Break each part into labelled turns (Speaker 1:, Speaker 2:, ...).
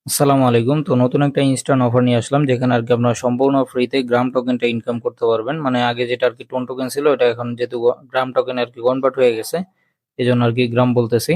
Speaker 1: আসসালামু আলাইকুম। তো নতুন একটা ইনস্ট্যান্ট অফার নিয়ে আসলাম, যেখানে আরকি আপনারা সম্পূর্ণ ফ্রিতে গ্রাম টোকেনটা ইনকাম করতে পারবেন। মানে আগে যেটা আরকি টোন টোকেন ছিল, এটা এখন যেহেতু গ্রাম টোকেন আরকি কনভার্ট হয়ে গেছে, এজন্য আরকি গ্রাম বলতেছি।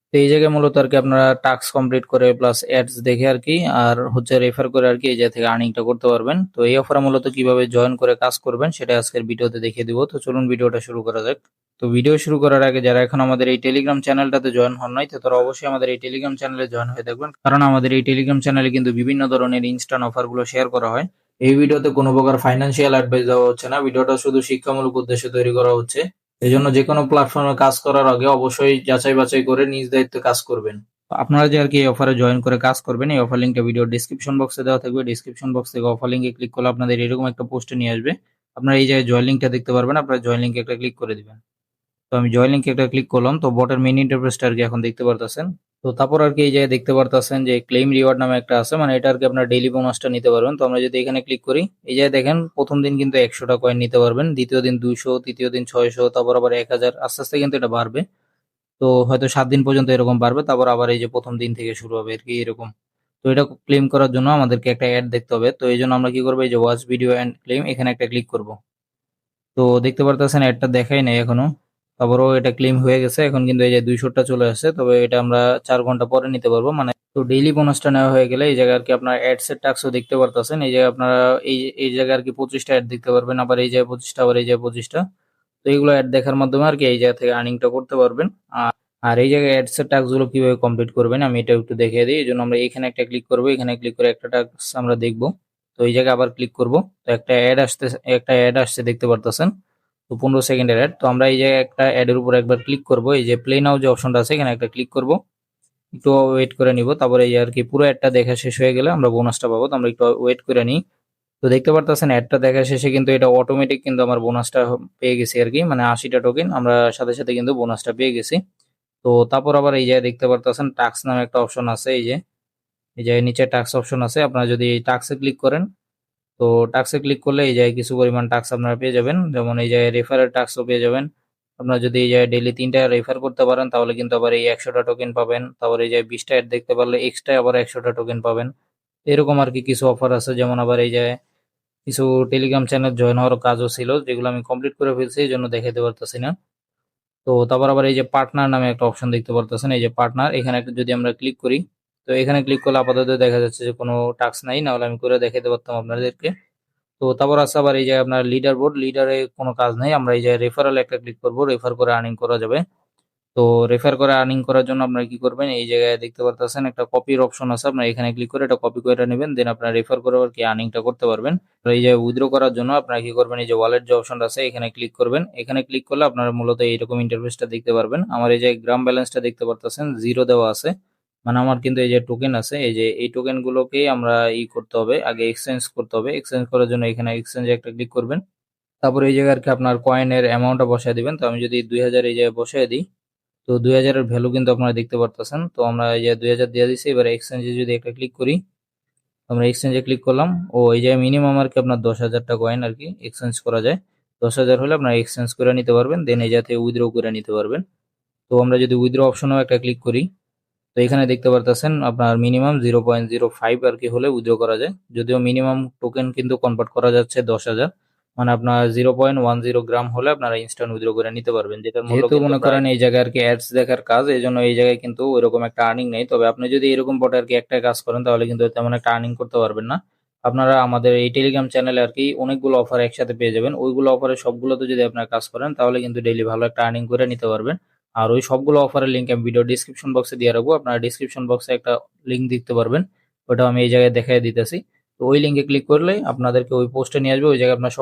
Speaker 1: তো এই জায়গায় মূলত আরকি আপনারা টাস্ক কমপ্লিট করে প্লাস অ্যাডস দেখে আরকি আর হচ্ছে রেফার করে আরকি এই জায়গা থেকে আর্নিংটা করতে পারবেন। তো এই অফারে মূলত কিভাবে জয়েন করে কাজ করবেন সেটা আজকের ভিডিওতে দেখিয়ে দিব। তো চলুন ভিডিওটা শুরু করা যাক। তো ভিডিও শুরু করার আগে যারা এখন আমাদের এই টেলিগ্রাম চ্যানেলটাতে জয়েন হন নাই, তো তারা অবশ্যই আমাদের এই টেলিগ্রাম চ্যানেলে জয়েন হয়ে থাকবেন, কারণ আমাদের এই টেলিগ্রাম চ্যানেলে কিন্তু বিভিন্ন ধরনের ইনস্ট্যান্ট অফারগুলো শেয়ার করা হয়। এই ভিডিওতে কোনো প্রকার ফাইন্যান্সিয়াল অ্যাডভাইস দেওয়া হচ্ছে না, ভিডিওটা শুধু শিক্ষামূলক উদ্দেশ্যে তৈরি করা হচ্ছে। এজন্য যেকোনো প্ল্যাটফর্মে কাজ করার আগে অবশ্যই যাচাই বাছাই করে নিজ দায়িত্বে কাজ করবেন। তো আপনারা যে আরকি এই অফারে জয়েন করে কাজ করবেন, এই অফার লিংকটা ভিডিওর ডেসক্রিপশন বক্সে দেওয়া থাকবে। ডেসক্রিপশন বক্স থেকে অফার লিংকে ক্লিক করলে আপনাদের এরকম একটা পোস্টে নিয়ে আসবে। আপনারা এই জায়গায় জয়েন লিংকটা দেখতে পারবেন, আপনারা জয়েন লিংকে একটা ক্লিক করে দিবেন। তো আমি জয়েন লিংকে একটা ক্লিক করলাম, তো বটের মেইন ইন্টারফেসটা আরকি এখন দেখতে পারতেছেন। তো তারপর আরকি এই জায়গায় দেখতে পারতেছেন যে ক্লেম রিওয়ার্ড নামে একটা আছে, মানে এটা আরকি আপনার ডেইলি বোনাসটা নিতে পারবেন। তো আমরা যদি এখানে ক্লিক করি, এই জায়গায় দেখেন প্রথম দিন কিন্তু 100টা কয়েন নিতে পারবেন, দ্বিতীয় দিন 200, তৃতীয় দিন 600, তারপর আবার 1000, আস্তে আস্তে কিন্তু এটা বাড়বে। তো হয়তো 7 দিন পর্যন্ত এরকম বাড়বে, তারপর আবার এই যে প্রথম দিন থেকে শুরু হবে আরকি এরকম। তো এটা ক্লেম করার জন্য আমাদেরকে একটা অ্যাড দেখতে হবে। তো এইজন্য আমরা কি করব, এই যে ওয়াচ ভিডিও এন্ড ক্লেম, এখানে একটা ক্লিক করব। তো দেখতে পারতেছেন অ্যাডটা দেখাই নাই এখনো। তারপরও এটা ক্লেম হয়ে গেছে, এখন কিন্তু এই যে 200টা চলে আসছে। তবে এটা আমরা 4 ঘন্টা পরে নিতে পারবো। মানে তো ডেইলি বোনাসটা নেওয়া হয়ে গেলে এই জায়গায় আরকি আপনার অ্যাডস এর টাস্কও দেখতে পারতেছেন। এই জায়গায় আপনারা এই জায়গায় আরকি 25টা অ্যাড দেখতে পারবেন, আবার এই জায়গায় 25টা, আবার এই জায়গায় 25টা। তো এইগুলো অ্যাড দেখার মাধ্যমে আরকি এই জায়গা থেকে আর্নিংটা করতে পারবেন। আর এই জায়গায় অ্যাডস এর টাস্ক গুলো কিভাবে কমপ্লিট করবেন আমি এটা একটু দেখিয়ে দিই। এজন্য আমরা এখানে একটা ক্লিক করব, এখানে ক্লিক করে একটা টাস্ক আমরা দেখব। তো এই জায়গায় আবার ক্লিক করব। তো একটা অ্যাড আসছে দেখতে পারতেছেন। তো 15 সেকেন্ডের অ্যাড। তো আমরা এই জায়গায় একটা অ্যাডের উপর একবার ক্লিক করব, এই যে প্লে নাও যে অপশনটা আছে এখানে একটা ক্লিক করব। একটু ওয়েট করে নিব, তারপরে এই আর কি পুরো অ্যাডটা দেখা শেষ হয়ে গেলে আমরা বোনাসটা পাবো। তো আমরা একটু ওয়েট করে নিই। তো দেখতে পারতেছেন অ্যাডটা দেখা শেষে কিন্তু এটা অটোমেটিক কিন্তু আমার বোনাসটা পেয়ে গেছি আর কি, মানে 80টা টোকেন আমরা সাথে সাথে কিন্তু বোনাসটা পেয়ে গেছি। তো তারপর আবার এই জায়গায় দেখতে পারতেছেন টাস্ক নামে একটা অপশন আছে, এই যে নিচে টাস্ক অপশন আছে। আপনারা যদি এই টাস্কে ক্লিক করেন, তো টাস্কে ক্লিক করলে এই জায়গায় কিছু পরিমাণ টাস্ক আপনারা পেয়ে যাবেন, যেমন এই জায়গায় রেফারের টাস্কও পেয়ে যাবেন। আপনারা যদি এই জায়গায় ডেইলি 3টা রেফার করতে পারেন তাহলে কিন্তু আবার এই 100টা টোকেন পাবেন। তারপর এই জায়গায় 20টা অ্যাড দেখতে পারলে এক্সট্রা আবার 100টা টোকেন পাবেন। এরকম আর কি কিছু অফার আছে। যেমন আবার এই যে কিছু টেলিগ্রাম চ্যানেল জয়েন হওয়ার কাজও ছিল, যেগুলো আমি কমপ্লিট করে ফেলছি, এই জন্য দেখাতে পারতেছি না। তো তারপর আবার এই যে পার্টনার নামে একটা অপশন দেখতে পারতেছেন, এই যে পার্টনার, এখানে একটা যদি আমরা ক্লিক করি, তো এখানে ক্লিক করলে আপাতত দেখা যাচ্ছে যে কোনো টাস্ক নাই, না হলে আমি করে দেখাতে পারতাম আপনাদেরকে। তো তারপর আছে আবার এই যে আপনার লিডার বোর্ড, লিডারে কোনো কাজ নাই। আমরা এই যে রেফারেল একটা ক্লিক করব, রেফার করে আর্নিং করা যাবে। তো রেফার করে আর্নিং করার জন্য আপনারা কি করবেন, এই জায়গায় দেখতে পারতেছেন একটা কপির অপশন আছে, আপনারা এখানে ক্লিক করে এটা কপি করে নেবেন, দেন আপনারা রেফার করে আর কি আর্নিংটা করতে পারবেন। তো এই যে উইথড্র করার জন্য আপনারা কি করবেন, এই যে ওয়ালেট যে অপশনটা আছে এখানে ক্লিক করবেন। এখানে ক্লিক করলে আপনারা মূলত এইরকম ইন্টারফেসটা দেখতে পারবেন। আমার এই যে গ্রাম ব্যালেন্সটা দেখতে পারতেছেন জিরো দেওয়া আছে, মানে আমার কিন্তু এই যে টোকেন আছে, এই যে এই টোকেন গুলোকেই আমরা করতে হবে, আগে এক্সচেঞ্জ করতে হবে। এক্সচেঞ্জ করার জন্য এখানে এক্সচেঞ্জে একটা ক্লিক করবেন। তারপরে এই জায়গায় আর কি আপনার কয়েনের অ্যামাউন্টটা বসায় দিবেন। তো আমি যদি 2000 এই জায়গায় বসায় দিই, তো 2000 এর ভ্যালু কিন্তু আপনারা দেখতে পারতেছেন। তো আমরা এই যে 2000 দিয়ে দিচ্ছি, এবারে এক্সচেঞ্জে যদি একটা ক্লিক করি, আমরা এক্সচেঞ্জে ক্লিক করলাম। ও এই যে মিনিমাম আর কি আপনার 10,000টা কয়েন আর কি এক্সচেঞ্জ করা যায়। 10,000 হলে আপনারা এক্সচেঞ্জ করে নিতে পারবেন, দেন এই জায়গা থেকে উইথড্র করে নিতে পারবেন। তো আমরা যদি উইথড্র অপশনেও একটা ক্লিক করি, তো এখানে দেখতে পারতেছেন আপনার মিনিমাম 0.05 আর কি হলে উইথড্র করা যায়। যদিও মিনিমাম টোকেন কিন্তু কনভার্ট করা যাচ্ছে 10,000, মানে আপনার 0.10 গ্রাম হলে আপনারা ইনস্ট্যান্ট উইথড্র করে নিতে পারবেন, যেটার মূল্য যেহেতু মনে করেন এই জায়গায় আর কি অ্যাডস দেখার কাজ, এই জন্য এই জায়গায় কিন্তু ওইরকম একটা আর্নিং নেই। তবে আপনি যদি এরকম বটে আর কি একটা কাজ করেন তাহলে কিন্তু তেমন একটা আর্নিং করতে পারবেন না। আপনারা আমাদের এই টেলিগ্রাম চ্যানেলে আর কি অনেকগুলো অফার একসাথে পেয়ে যাবেন, ওইগুলো অফারের সবগুলোতে যদি আপনার কাজ করেন তাহলে কিন্তু ডেইলি ভালো একটা আর্নিং করে নিতে পারবেন। আর ওই সবগুলো অফারের লিঙ্ক আমি ভিডিও ডিসক্রিপশন বক্সে দিয়ে রাখবো, আপনারা ডিসক্রিপশন বক্সে একটা লিঙ্ক দেখতে পারবেন, ওটা আমি এই জায়গায় দেখাই দিতেছি। তো ওই লিঙ্কে ক্লিক করলে আপনাদেরকে ওই পোস্টে নিয়ে আসবে, ওই জায়গায় আপনার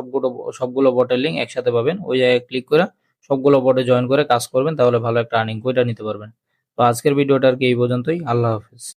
Speaker 1: সবগুলো বটের লিঙ্ক একসাথে পাবেন। ওই জায়গায় ক্লিক করে সবগুলো বটে জয়েন করে কাজ করবেন, তাহলে ভালো একটা আর্নিং করে নিতে পারবেন। তো আজকের ভিডিওটা আর কি এই পর্যন্তই। আল্লাহ হাফেজ।